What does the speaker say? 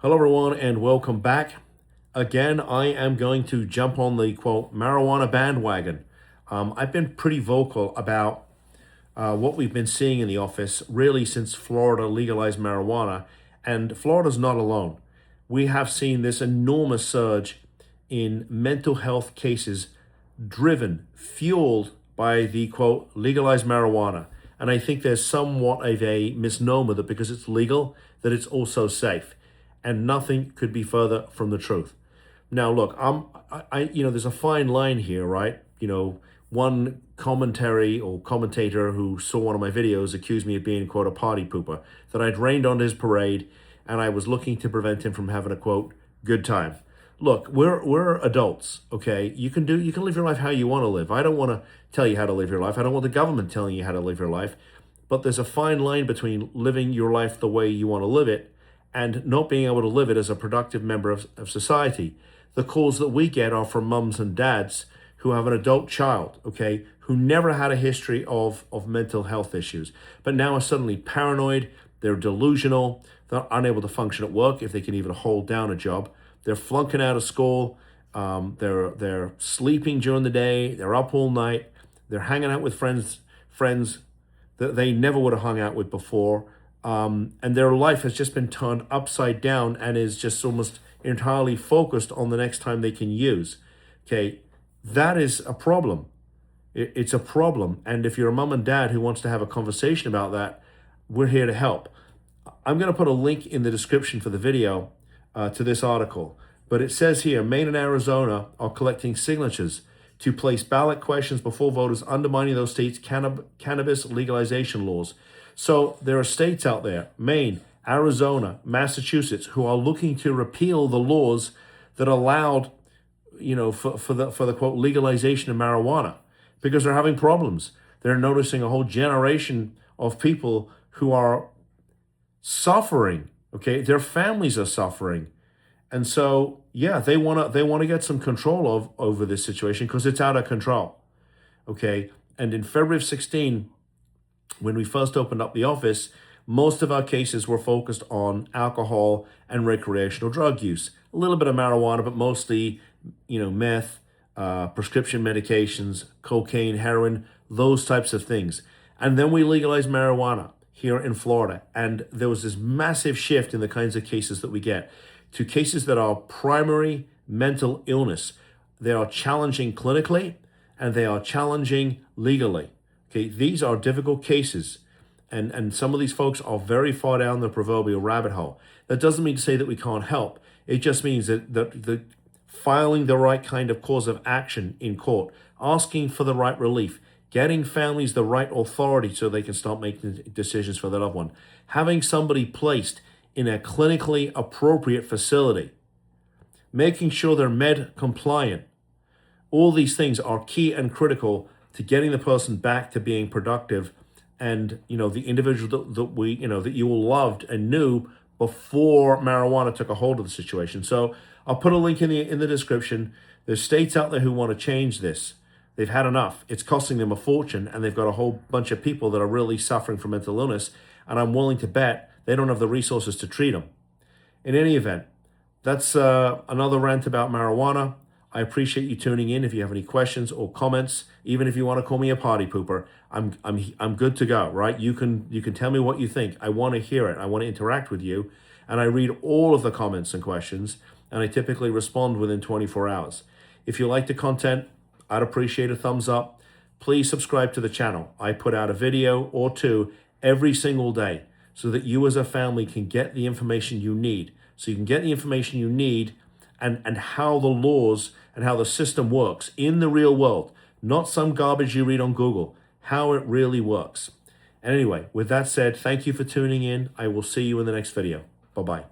Hello everyone and welcome back. Again, I am going to jump on the quote marijuana bandwagon. I've been pretty vocal about what we've been seeing in the office really since Florida legalized marijuana, and Florida's not alone. We have seen this enormous surge in mental health cases fueled by the quote legalized marijuana. And I think there's somewhat of a misnomer that because it's legal, that it's also safe. And nothing could be further from the truth. Now, look, there's a fine line here, right? One commentary or commentator who saw one of my videos accused me of being, quote, a party pooper, that I'd rained on his parade and I was looking to prevent him from having a, quote, good time. Look, we're adults, okay? You can live your life how you want to live. I don't want to tell you how to live your life. I don't want the government telling you how to live your life. But there's a fine line between living your life the way you want to live it and not being able to live it as a productive member of society. The calls that we get are from mums and dads who have an adult child, okay, who never had a history of mental health issues, but now are suddenly paranoid, they're delusional, they're unable to function at work if they can even hold down a job, they're flunking out of school, they're sleeping during the day, they're up all night, they're hanging out with friends that they never would have hung out with before, and their life has just been turned upside down and is just almost entirely focused on the next time they can use. Okay, that is a problem. It's a problem. And if you're a mom and dad who wants to have a conversation about that, we're here to help. I'm going to put a link in the description for the video to this article. But it says here, Maine and Arizona are collecting signatures to place ballot questions before voters, undermining those states' cannabis legalization laws. So there are states out there, Maine, Arizona, Massachusetts, who are looking to repeal the laws that allowed, for the quote legalization of marijuana, because they're having problems. They're noticing a whole generation of people who are suffering. Okay, their families are suffering, and so yeah, they want to get some control over this situation because it's out of control. Okay, and in February of 2016. When we first opened up the office, most of our cases were focused on alcohol and recreational drug use. A little bit of marijuana, but mostly, meth, prescription medications, cocaine, heroin, those types of things. And then we legalized marijuana here in Florida. And there was this massive shift in the kinds of cases that we get to cases that are primary mental illness. They are challenging clinically and they are challenging legally. Okay, these are difficult cases, and some of these folks are very far down the proverbial rabbit hole. That doesn't mean to say that we can't help. It just means that the filing the right kind of cause of action in court, asking for the right relief, getting families the right authority so they can start making decisions for their loved one, having somebody placed in a clinically appropriate facility, making sure they're med compliant. All these things are key and critical to getting the person back to being productive and, the individual that you all loved and knew before marijuana took a hold of the situation. So I'll put a link in the description. There's states out there who want to change this. They've had enough. It's costing them a fortune, and they've got a whole bunch of people that are really suffering from mental illness, and I'm willing to bet they don't have the resources to treat them. In any event, that's another rant about marijuana. I appreciate you tuning in. If you have any questions or comments, even if you want to call me a party pooper, I'm good to go, right? You can tell me what you think. I want to hear it. I want to interact with you. And I read all of the comments and questions, and I typically respond within 24 hours. If you like the content, I'd appreciate a thumbs up. Please subscribe to the channel. I put out a video or two every single day so that you as a family can get the information you need. So you can get the information you need and how the laws and how the system works in the real world, not some garbage you read on Google, how it really works. And anyway, with that said, thank you for tuning in. I will see you in the next video. Bye-bye.